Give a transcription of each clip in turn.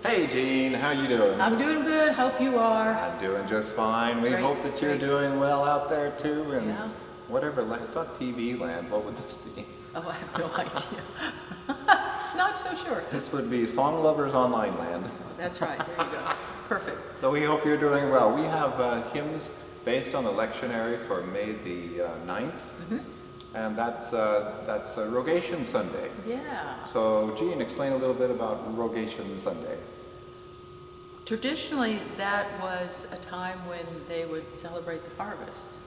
Hey Jean, how you doing? I'm doing good. Hope you are. I'm doing just fine. We Great, hope that you're great. doing well out there too, and Yeah. whatever land. It's not TV land. What would this be? Oh, I have no idea. Not so sure. This would be Song Lovers Online land. That's right. There you go. Perfect. So we hope you're doing well. We have hymns based on the lectionary for May the 9th, and that's Rogation Sunday. Yeah. So Jean, explain a little bit about Rogation Sunday. Traditionally, that was a time when they would celebrate the harvest,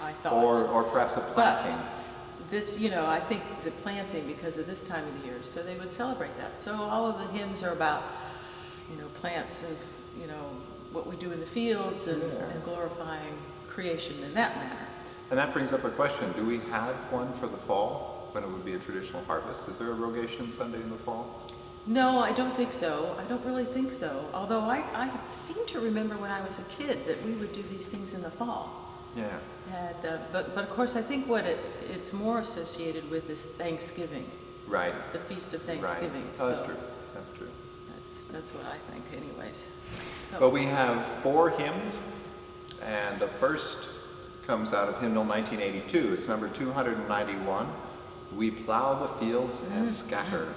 I thought. Or perhaps a planting. But this, I think the planting because of this time of the year, so they would celebrate that. So all of the hymns are about, plants of, what we do in the fields and glorifying creation in that manner. And that brings up a question. Do we have one for the fall, when it would be a traditional harvest? Is there a Rogation Sunday in the fall? No, I don't think so. I don't really think so. Although I seem to remember when I was a kid that we would do these things in the fall. Yeah. And, but of course, I think what it's more associated with is Thanksgiving. Right. The Feast of Thanksgiving. Right. Oh, that's true. That's true. That's what I think, anyways. So. But we have 4 hymns, and the first comes out of hymnal 1982. It's number 291. We plow the fields and scatter.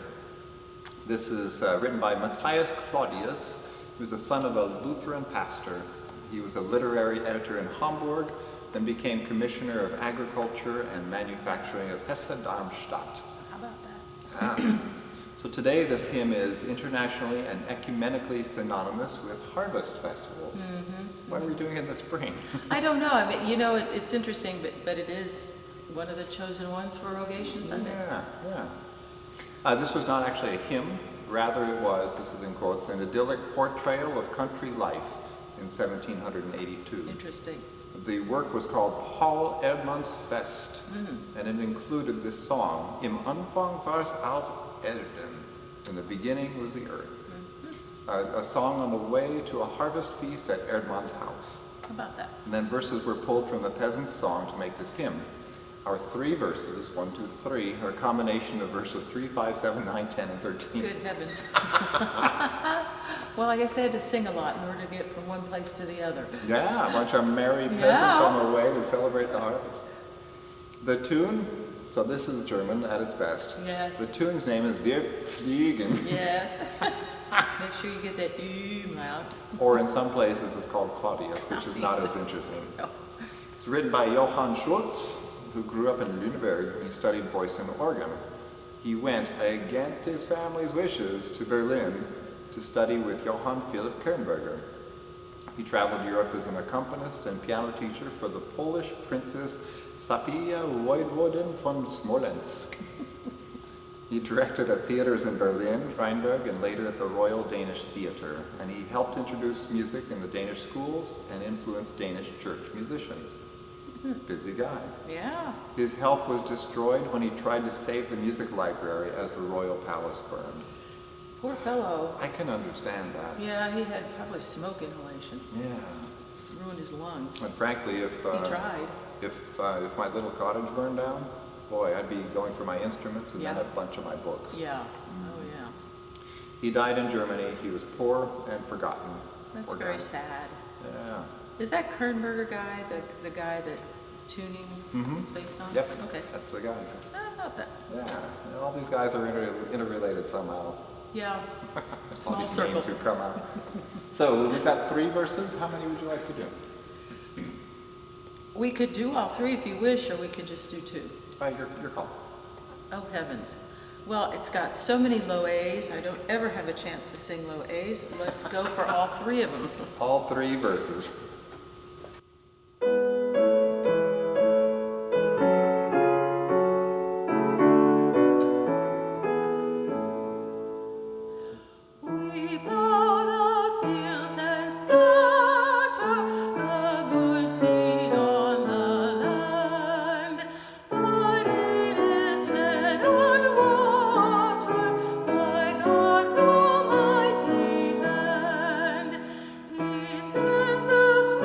This is written by Matthias Claudius, who's the son of a Lutheran pastor. He was a literary editor in Hamburg, then became commissioner of agriculture and manufacturing of Hesse-Darmstadt. How about that? So today this hymn is internationally and ecumenically synonymous with harvest festivals. Why are we doing it in the spring? I don't know. I mean, it's interesting, but it is one of the chosen ones for Rogation Sunday. Yeah. This was not actually a hymn. Rather it was, this is in quotes, an idyllic portrayal of country life in 1782. Interesting. The work was called Paul Erdmanns Fest, and it included this song, Im Anfang war's auf Erden. In the beginning was the earth. A song on the way to a harvest feast at Erdmann's house. How about that? And then verses were pulled from the peasant's song to make this hymn. Our 3 verses, 1, 2, 3, are a combination of verses 3, 5, 7, 9, 10, and 13. Good heavens. Well, I guess they had to sing a lot in order to get from one place to the other. Yeah, a bunch of merry peasants on their way to celebrate the harvest. The tune, so this is German at its best. Yes. The tune's name is Wir fliegen. Yes. Make sure you get that out. Or in some places it's called Claudius, which is not as interesting. No. It's written by Johann Schultz, who grew up in Lüneburg and he studied voice and organ. He went against his family's wishes to Berlin to study with Johann Philipp Kernberger. He traveled Europe as an accompanist and piano teacher for the Polish Princess Sophia Wojdwodin von Smolensk. He directed at theaters in Berlin, Rheinberg, and later at the Royal Danish Theatre, and he helped introduce music in the Danish schools and influenced Danish church musicians. Busy guy. Yeah. His health was destroyed when he tried to save the music library as the royal palace burned. Poor fellow. I can understand that. Yeah, he had probably smoke inhalation. Yeah. Ruined his lungs. And frankly, if He tried. if my little cottage burned down, boy, I'd be going for my instruments and then a bunch of my books. Yeah. Oh, yeah. He died in Germany. He was poor and forgotten. That's Poor very guy. sad. Yeah. Is that Kernberger guy the guy that tuning is based on? Yep. Okay. That's the guy. How about that? Yeah. All these guys are interrelated somehow. Yeah. All Small these circle. names who come out. So we've got 3 verses. How many would you like to do? We could do all 3 if you wish, or we could just do 2. Your call. Oh, heavens. Well, it's got so many low A's. I don't ever have a chance to sing low A's. Let's go for all 3 of them. All 3 verses. We plow the fields and scatter the good seed on the land, but it is fed on watered by God's almighty hand. He sends us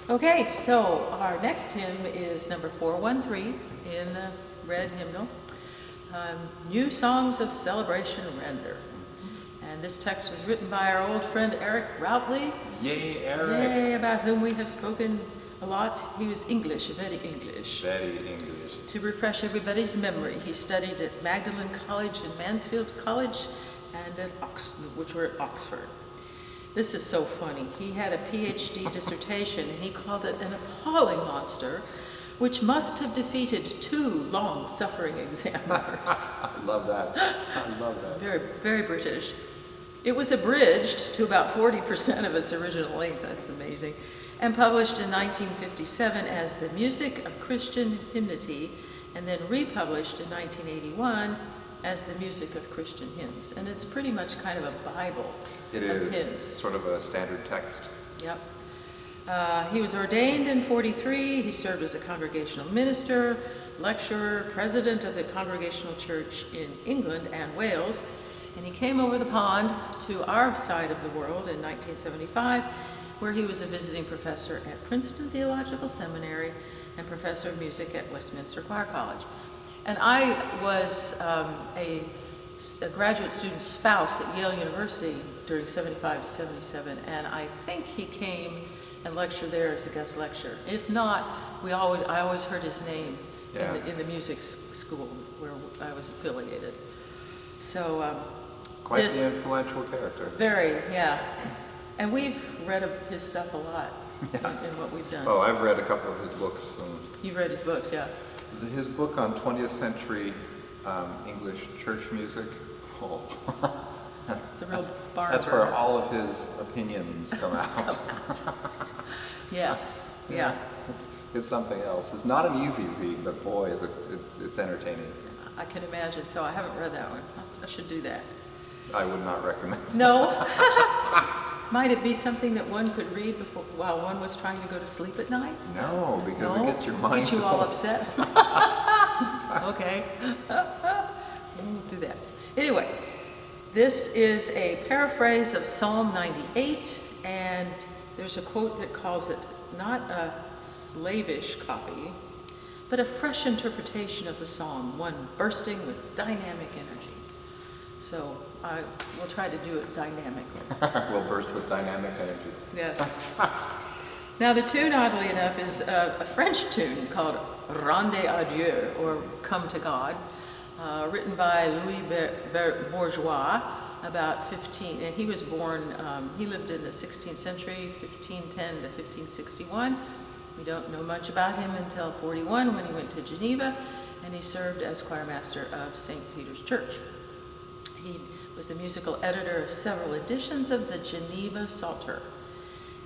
Okay, so our next hymn is number 413 in the red hymnal. New Songs of Celebration Render. And this text was written by our old friend Eric Routley. Yay, Eric! Yay, about whom we have spoken a lot. He was English, very English. Very English. To refresh everybody's memory, he studied at Magdalen College and Mansfield College and at which were at Oxford. This is so funny. He had a PhD dissertation and he called it an appalling monster, which must have defeated 2 long-suffering examiners. I love that. I love that. Very, very British. It was abridged to about 40% of its original length. That's amazing. And published in 1957 as The Music of Christian Hymnody, and then republished in 1981 as The Music of Christian Hymns. And it's pretty much kind of a Bible It of is hymns. sort of a standard text. Yep. He was ordained in 43. He served as a congregational minister, lecturer, president of the Congregational Church in England and Wales. And he came over the pond to our side of the world in 1975, where he was a visiting professor at Princeton Theological Seminary and professor of music at Westminster Choir College. And I was a graduate student spouse at Yale University during 75 to 77, and I think he came and lectured there as a guest lecturer. If not, I always heard his name in the music school where I was affiliated. So Quite the influential character. Very, yeah. And we've read his stuff a lot in what we've done. Oh, I've read a couple of his books. You've read his books, yeah. His book on 20th century English church music. Oh. It's a real barber. That's where all of his opinions come out. Yes, yeah. It's something else. It's not an easy read, but boy, it's entertaining. I can imagine, so I haven't read that one. I should do that. I would not recommend. No? Might it be something that one could read while one was trying to go to sleep at night? No, because it gets your mind Get you all going. upset? Okay. Won't do that. Anyway, this is a paraphrase of Psalm 98, and there's a quote that calls it not a slavish copy, but a fresh interpretation of the psalm, one bursting with dynamic energy. So I will try to do it dynamically. We'll burst with dynamic energy. Yes. Now the tune, oddly enough, is a French tune called Rendez à Dieu, or Come to God, written by Louis Bourgeois, about 15, and he was born, he lived in the 16th century, 1510 to 1561. We don't know much about him until 41 when he went to Geneva, and he served as choirmaster of St. Peter's Church. He was the musical editor of several editions of the Geneva Psalter.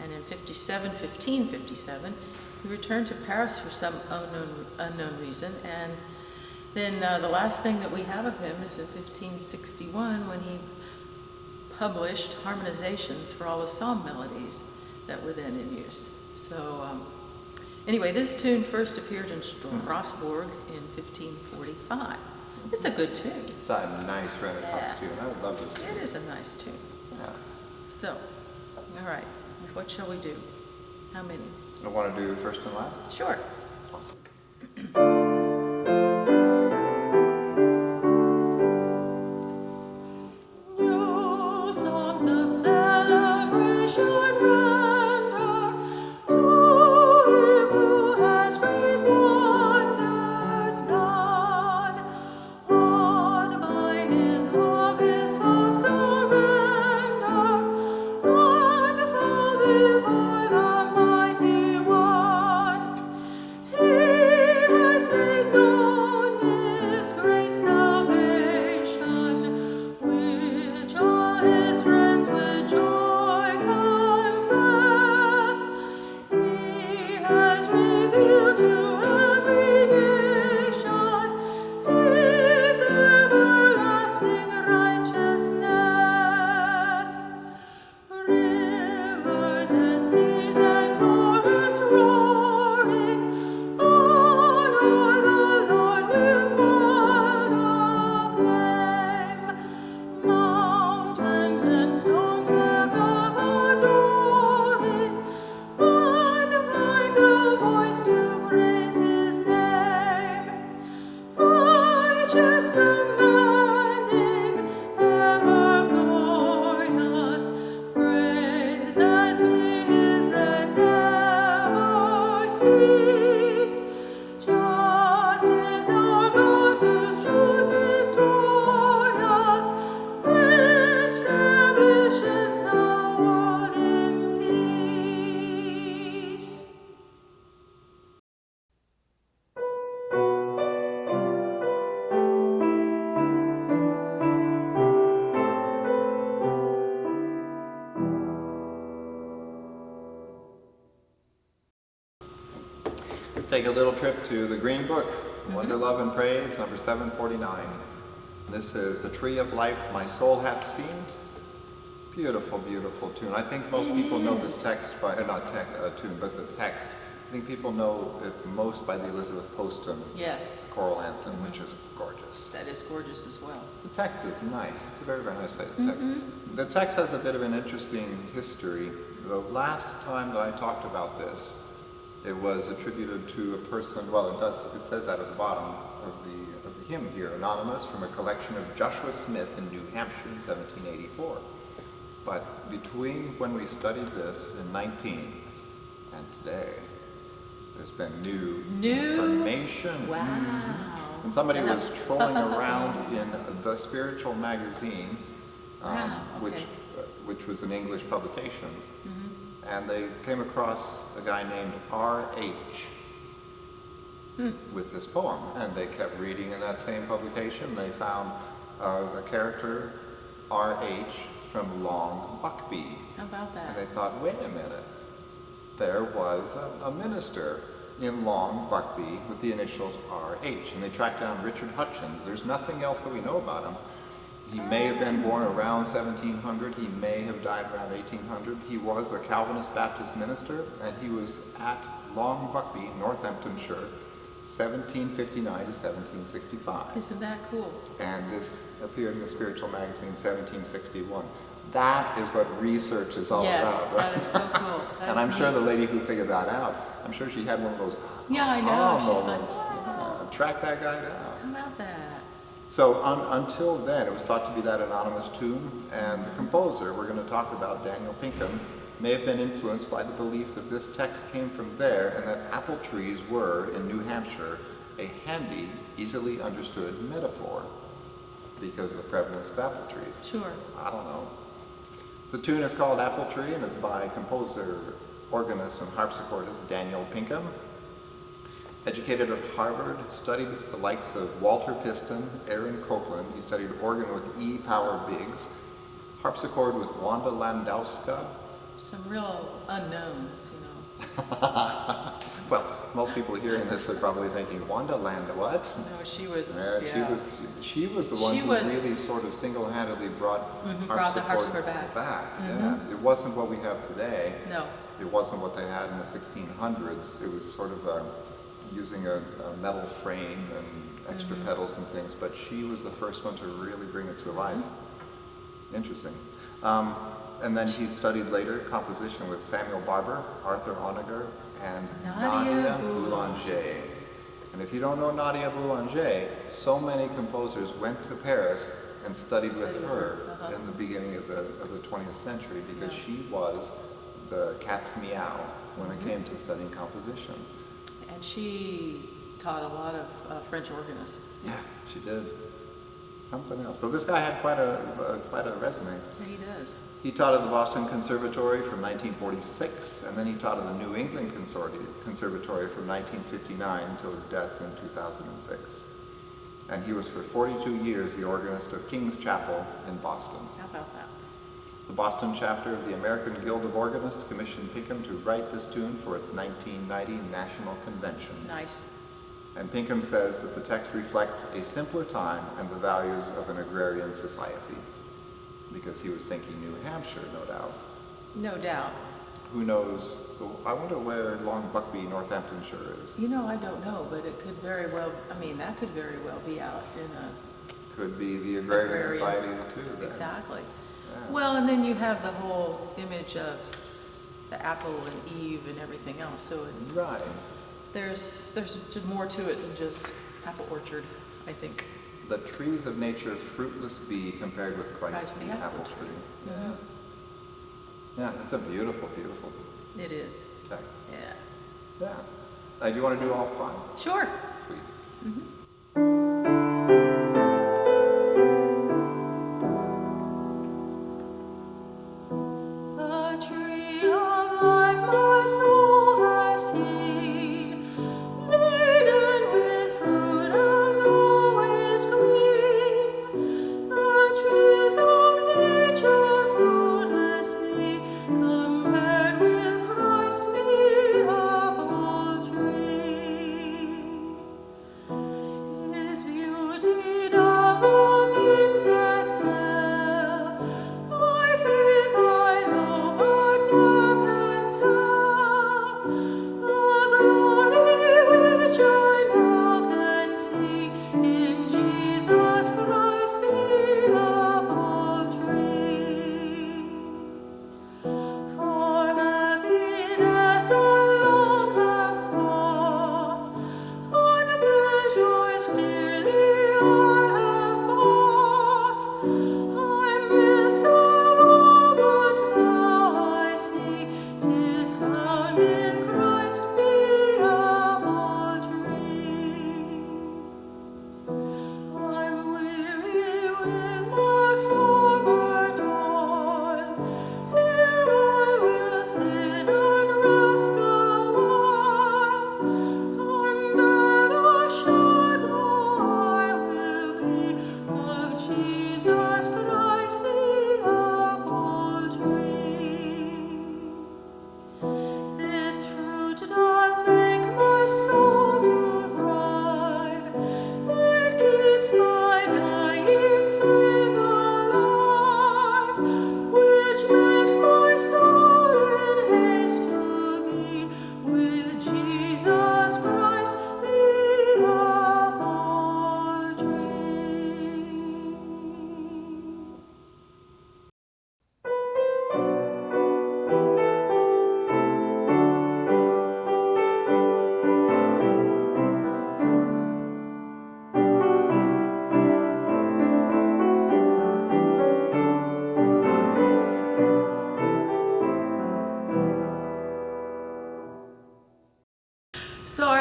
And in 1557, he returned to Paris for some unknown reason. And then the last thing that we have of him is in 1561 when he published harmonizations for all the psalm melodies that were then in use. So anyway, this tune first appeared in Strasbourg in 1545. It's a good tune. It's a nice Renaissance tune. I would love this tune. It is a nice tune. Yeah. So, all right, what shall we do? How many? I want to do first and last. Sure. Awesome. New songs of celebration render to him who has great wonders done. Awed by his love, his foes surrender, wonderful before the mighty one. He has been take a little trip to the Green Book, Wonder, Love, and Praise, number 749. This is The Tree of Life My Soul Hath Seen. Beautiful, beautiful tune. I think most people know this text by, tune, but the text. I think people know it most by the Elizabeth Poston choral anthem, which is gorgeous. That is gorgeous as well. The text is nice. It's a very, very nice text. The text has a bit of an interesting history. The last time that I talked about this, it was attributed to a person, well, it says that at the bottom of the hymn here, anonymous, from a collection of Joshua Smith in New Hampshire in 1784. But between when we studied this in 19 and today, there's been new information. Wow. And somebody was trolling around in The Spiritual magazine, which was an English publication, and they came across a guy named R.H. with this poem, and they kept reading in that same publication. They found a character, R.H., from Long Buckby. How about that? And they thought, wait a minute, there was a minister in Long Buckby with the initials R.H. And they tracked down Richard Hutchins. There's nothing else that we know about him. He may have been born around 1700. He may have died around 1800. He was a Calvinist Baptist minister, and he was at Long Buckby, Northamptonshire, 1759 to 1765. Isn't that cool? And this appeared in the Spiritual magazine 1761. That is what research is all about, right? That is so cool. And I'm sure the lady who figured that out, I'm sure she had one of those I know. She's moments. like, Track that guy down. How about that? So until then, it was thought to be that anonymous tune, and the composer, we're going to talk about, Daniel Pinkham, may have been influenced by the belief that this text came from there and that apple trees were, in New Hampshire, a handy, easily understood metaphor because of the prevalence of apple trees. Sure. I don't know. The tune is called Apple Tree and is by composer, organist, and harpsichordist Daniel Pinkham. Educated at Harvard, studied with the likes of Walter Piston, Aaron Copland. He studied organ with E. Power Biggs, harpsichord with Wanda Landowska. Some real unknowns, you know. Well, most people hearing this are probably thinking, Wanda Land, what? No, she was. She was the one who really sort of single-handedly brought the harpsichord back. Yeah, it wasn't what we have today. No. It wasn't what they had in the 1600s. It was sort of using a metal frame and extra pedals and things, but she was the first one to really bring it to life. Interesting. And then he studied later composition with Samuel Barber, Arthur Honegger, and Nadia Boulanger. And if you don't know Nadia Boulanger, so many composers went to Paris and studied with her in the beginning of the 20th century because she was the cat's meow when it came to studying composition. And she taught a lot of French organists. Yeah, she did. Something else. So this guy had quite a resume. Yeah, he does. He taught at the Boston Conservatory from 1946, and then he taught at the New England Conservatory from 1959 until his death in 2006. And he was for 42 years the organist of King's Chapel in Boston. How about that? The Boston chapter of the American Guild of Organists commissioned Pinkham to write this tune for its 1990 National Convention. Nice. And Pinkham says that the text reflects a simpler time and the values of an agrarian society. Because he was thinking New Hampshire, no doubt. No doubt. Who knows? I wonder where Long Buckby, Northamptonshire is. You know, I don't know, but it could very well, that could very well be out in a... Could be the agrarian society too. Then. Exactly. Yeah. Well, and then you have the whole image of the apple and Eve and everything else, so it's... Right. There's just more to it than just apple orchard, I think. The trees of nature fruitless be compared with Christ the apple tree. Yeah. Yeah, it's a beautiful, beautiful It is. text. Yeah. Yeah. Do you want to do all five? Sure. Sweet. The tree of life my soul has seen, laden with fruit and always green. The trees of nature fruitless be, compared with Christ the apple tree.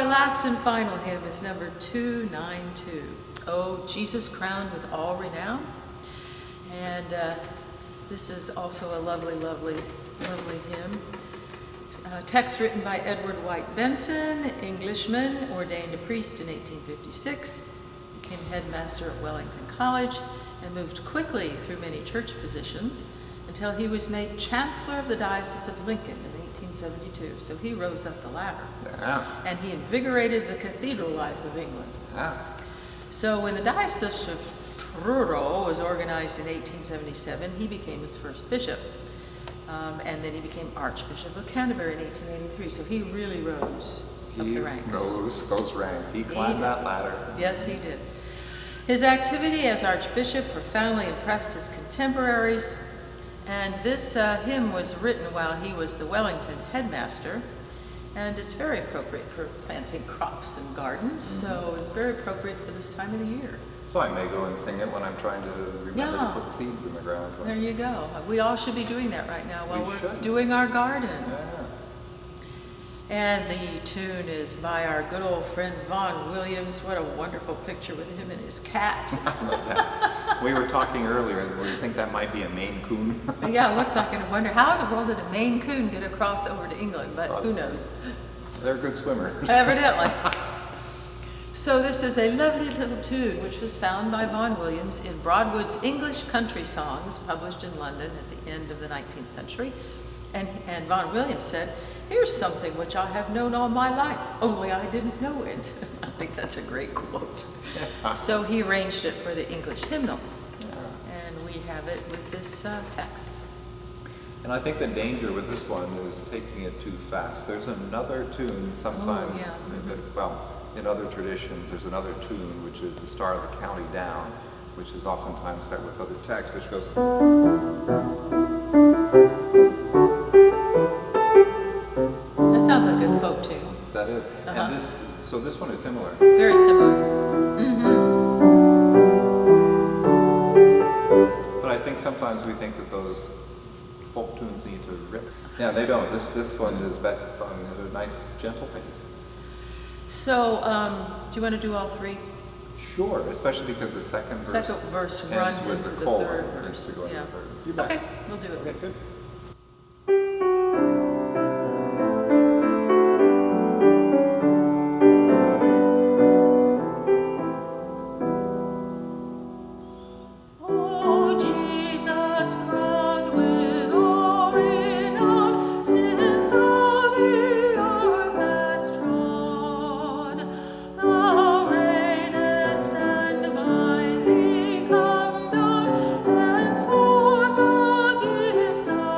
our last and final hymn is number 292. Oh, Jesus crowned with all renown. And this is also a lovely, lovely, lovely hymn. Text written by Edward White Benson, Englishman, ordained a priest in 1856, became headmaster at Wellington College, and moved quickly through many church positions until he was made Chancellor of the Diocese of Lincoln in 1872. So he rose up the ladder. Yeah. And he invigorated the cathedral life of England. Yeah. So when the Diocese of Truro was organized in 1877, he became its first bishop. And then he became Archbishop of Canterbury in 1883. So he really rose up the ranks. He rose those ranks. He climbed that ladder. Yes, he did. His activity as Archbishop profoundly impressed his contemporaries, and this hymn was written while he was the Wellington headmaster, and it's very appropriate for planting crops and gardens, so it's very appropriate for this time of the year. So I may go and sing it when I'm trying to remember Yeah. to put seeds in the ground. There you go. We all should be doing that right now while We we're should. doing our gardens. Yeah. And the tune is by our good old friend Vaughan Williams. What a wonderful picture with him and his cat. I love that. We were talking earlier, where you think that might be a Maine Coon. Yeah, it looks like it. I wonder how in the world did a Maine Coon get across over to England, but who knows. They're good swimmers. Evidently. So this is a lovely little tune which was found by Vaughan Williams in Broadwood's English Country Songs, published in London at the end of the 19th century. And Vaughan Williams said, "Here's something which I have known all my life, only I didn't know it." I think that's a great quote. So he arranged it for the English hymnal. And we have it with this text. And I think the danger with this one is taking it too fast. There's another tune sometimes, well, in other traditions, there's another tune which is the Star of the County Down, which is oftentimes set with other text, which goes. That sounds like a good folk tune. That is. And so this one is similar. Very similar. But I think sometimes we think that those folk tunes need to rip. Yeah, they don't. This one is best sung at a nice, gentle pace. So, do you want to do all three? Sure, especially because the second verse ends runs with into the colon, third and verse. to go into Yeah. the third. You bet. Okay, we'll do it. Okay, good. Oh, Jesus crowned with all renown, since thou the earth hast trod, thou reignest and by thee come down, henceforth the gifts of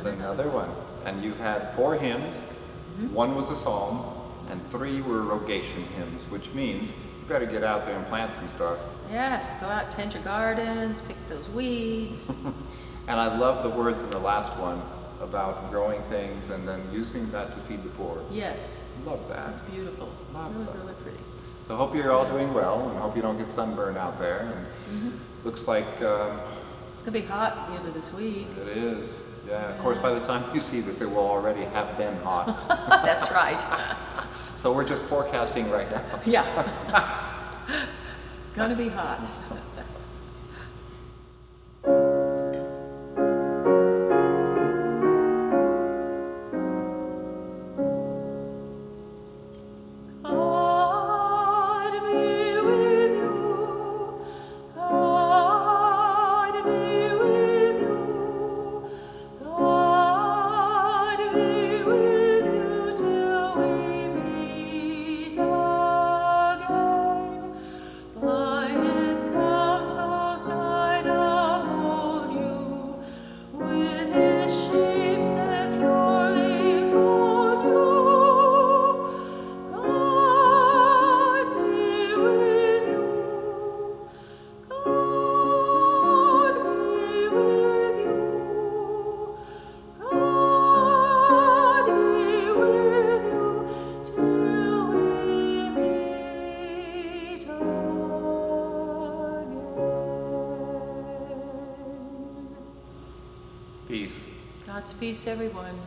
another one. And you've had 4 hymns, 1 was a psalm, and 3 were rogation hymns, which means you better get out there and plant some stuff. Yes, go out, tend your gardens, pick those weeds. And I love the words in the last one about growing things and then using that to feed the poor. Yes, Love that. it's beautiful. Love Really, that. really pretty. So I hope you're all doing well and hope you don't get sunburn out there. And looks like It's gonna be hot at the end of this week. it is. Yeah, of course, by the time you see this, it will already have been hot. That's right. So we're just forecasting right now. Yeah. Gonna be hot. God be with you. God be with you. God be with you till we meet again. By His counsels guide uphold you. With His sheep securely fold you. God be with you. God be with you. God be with you till we meet again. Peace. God's peace, everyone.